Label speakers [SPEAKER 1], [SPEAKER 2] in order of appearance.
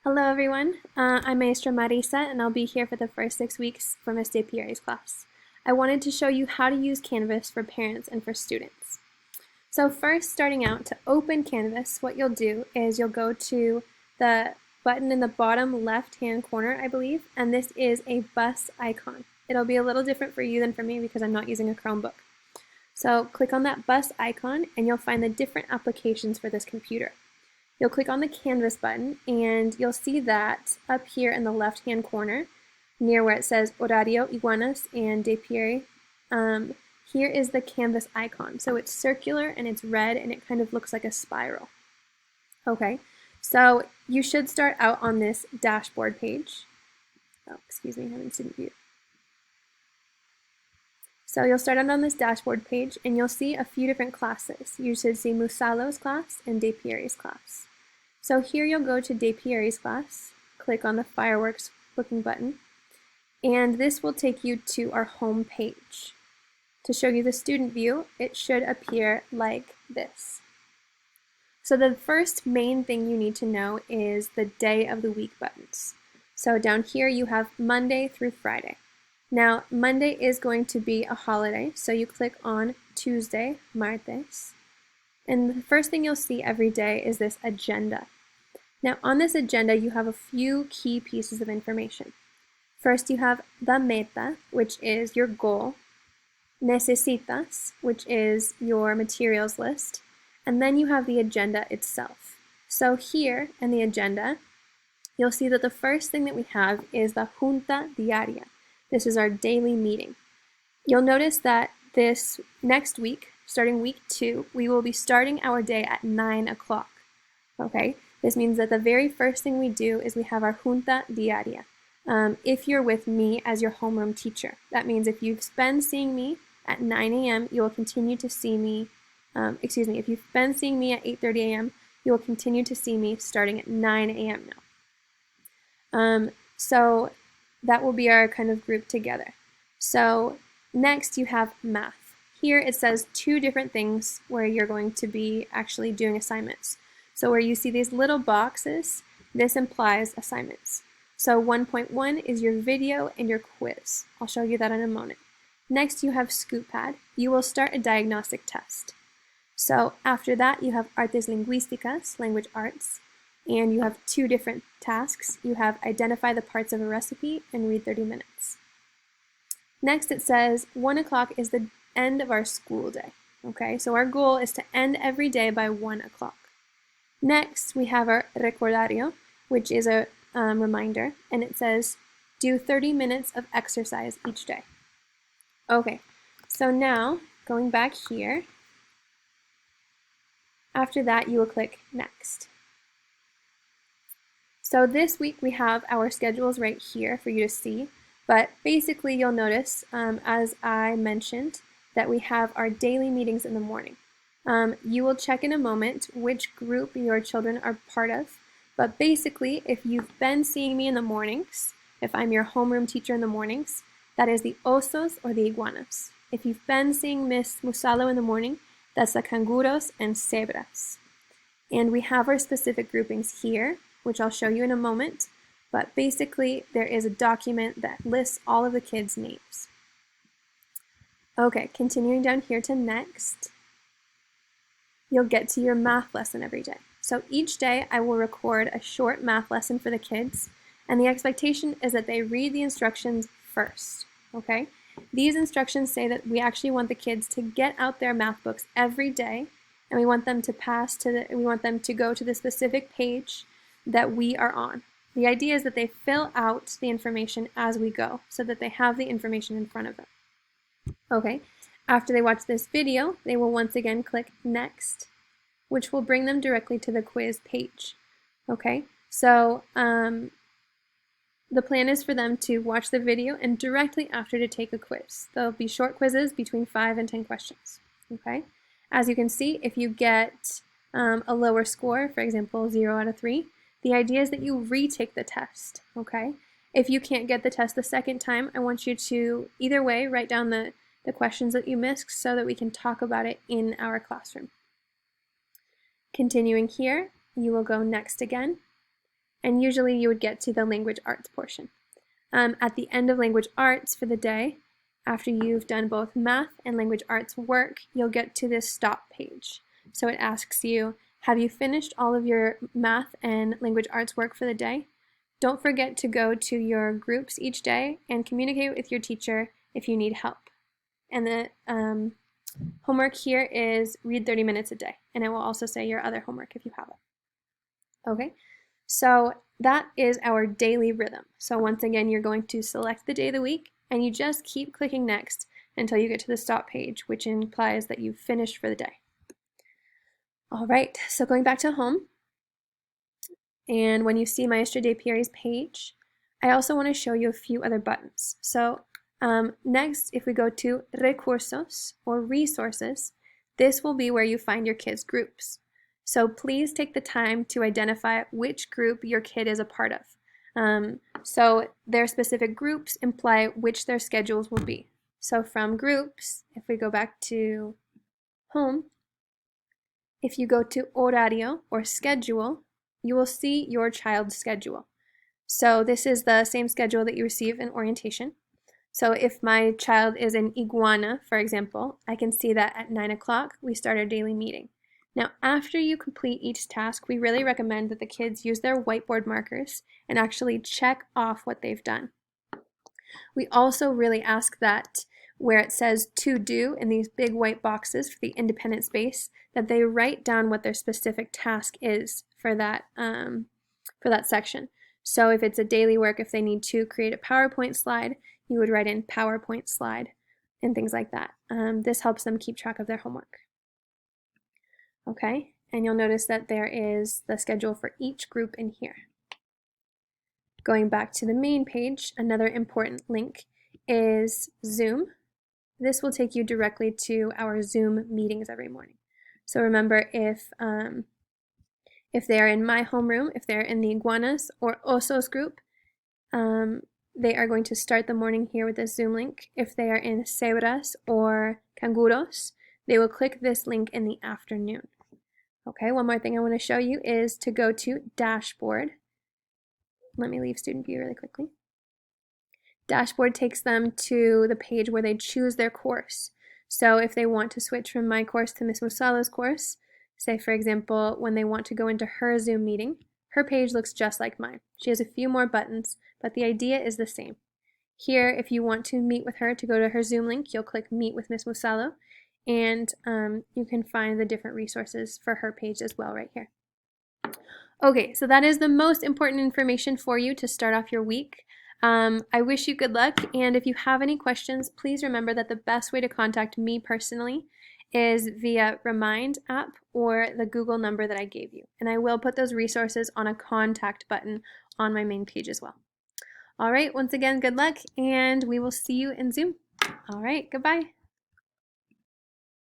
[SPEAKER 1] Hello everyone, I'm Maestra Marisa and I'll be here for the first 6 weeks for Ms. DePierre's class. I wanted to show you how to use Canvas for parents and for students. So first, starting out, to open Canvas, what you'll do is you'll go to the button in the bottom left-hand corner, I believe, and this is a bus icon. It'll be a little different for you than for me because I'm not using a Chromebook. So click on that bus icon and you'll find the different applications for this computer. You'll click on the Canvas button and you'll see that up here in the left-hand corner near where it says Horario, Iguanas, and DePierre, here is the Canvas icon. So it's circular and it's red and it kind of looks like a spiral. Okay, so you should start out on this dashboard page. Oh, excuse me, I haven't student view. So you'll start out on this dashboard page and you'll see a few different classes. You should see Musalo's class and DePierre's class. So here you'll go to DePierre's class, click on the fireworks looking button, and this will take you to our home page. To show you the student view, it should appear like this. So the first main thing you need to know is the day of the week buttons. So down here you have Monday through Friday. Now Monday is going to be a holiday, so you click on Tuesday, martes, and the first thing you'll see every day is this agenda. Now on this agenda you have a few key pieces of information. First you have the meta, which is your goal, necesitas, which is your materials list, and then you have the agenda itself. So here in the agenda, you'll see that the first thing that we have is the junta diaria. This is our daily meeting. You'll notice that this next week, starting week 2, we will be starting our day at 9 o'clock. Okay, this means that the very first thing we do is we have our junta diaria. If you're with me as your homeroom teacher, that means if you've been seeing me at 9 a.m., you will continue to see me, if you've been seeing me at 8:30 a.m., you will continue to see me starting at 9 a.m. now. So that will be our kind of group together. So next you have math. Here it says 2 different things where you're going to be actually doing assignments. So where you see these little boxes, this implies assignments. So 1.1 is your video and your quiz. I'll show you that in a moment. Next you have ScoopPad. You will start a diagnostic test. So after that you have Artes Lingüísticas, language arts, and you have 2 different tasks. You have identify the parts of a recipe and read 30 minutes. Next it says 1 o'clock is the end of our school day. Okay, so our goal is to end every day by 1 o'clock. Next we have our recordario, which is a reminder, and it says do 30 minutes of exercise each day. Okay, so now going back here, after that you will click next. So this week we have our schedules right here for you to see, but basically you'll notice, as I mentioned, that we have our daily meetings in the morning. You will check in a moment which group your children are part of, but basically if you've been seeing me in the mornings, if I'm your homeroom teacher in the mornings, that is the osos or the iguanas. If you've been seeing Miss Musalo in the morning, that's the canguros and cebras. And we have our specific groupings here, which I'll show you in a moment, but basically there is a document that lists all of the kids' names. Okay, continuing down here to next, you'll get to your math lesson every day. So each day I will record a short math lesson for the kids, and the expectation is that they read the instructions first, okay? These instructions say that we actually want the kids to get out their math books every day, and we want them to go to the specific page that we are on. The idea is that they fill out the information as we go so that they have the information in front of them. Okay, after they watch this video, they will once again click next, which will bring them directly to the quiz page. Okay, so the plan is for them to watch the video and directly after to take a quiz. There'll be short quizzes between 5 and 10 questions. Okay, as you can see, if you get a lower score, for example 0 out of 3, the idea is that you retake the test. Okay, if you can't get the test the second time, I want you to either way write down the questions that you missed so that we can talk about it in our classroom. Continuing here, you will go next again, and usually you would get to the language arts portion. At the end of language arts for the day, after you've done both math and language arts work, you'll get to this stop page. So it asks you, have you finished all of your math and language arts work for the day? Don't forget to go to your groups each day and communicate with your teacher if you need help. And the homework here is read 30 minutes a day, and it will also say your other homework if you have it. Okay, so that is our daily rhythm. So once again, you're going to select the day of the week, and you just keep clicking next until you get to the stop page, which implies that you've finished for the day. All right, so going back to home, and when you see Maestra de Pieri's page, I also want to show you a few other buttons. So next, if we go to Recursos or Resources, this will be where you find your kids' groups. So please take the time to identify which group your kid is a part of. So their specific groups imply which their schedules will be. So from groups, if we go back to home, if you go to Horario or Schedule, you will see your child's schedule. So this is the same schedule that you receive in orientation. So if my child is in Iguana, for example, I can see that at 9 o'clock we start our daily meeting. Now, after you complete each task, we really recommend that the kids use their whiteboard markers and actually check off what they've done. We also really ask that where it says to do in these big white boxes for the independent space, that they write down what their specific task is for that section. So if it's a daily work, if they need to create a PowerPoint slide, you would write in PowerPoint slide and things like that. This helps them keep track of their homework. Okay, and you'll notice that there is the schedule for each group in here. Going back to the main page, another important link is Zoom. This will take you directly to our Zoom meetings every morning. So remember, if they're in my homeroom, if they're in the Iguanas or Osos group, they are going to start the morning here with this Zoom link. If they are in Cebras or Canguros, they will click this link in the afternoon. Okay, one more thing I want to show you is to go to Dashboard. Let me leave student view really quickly. Dashboard takes them to the page where they choose their course. So if they want to switch from my course to Ms. Musalo's course, say for example, when they want to go into her Zoom meeting, her page looks just like mine. She has a few more buttons, but the idea is the same. Here, if you want to meet with her to go to her Zoom link, you'll click Meet with Ms. Musalo, and you can find the different resources for her page as well right here. Okay, so that is the most important information for you to start off your week. I wish you good luck, and if you have any questions, please remember that the best way to contact me personally is via Remind app or the Google number that I gave you. And I will put those resources on a contact button on my main page as well. All right, once again, good luck, and we will see you in Zoom. All right, goodbye.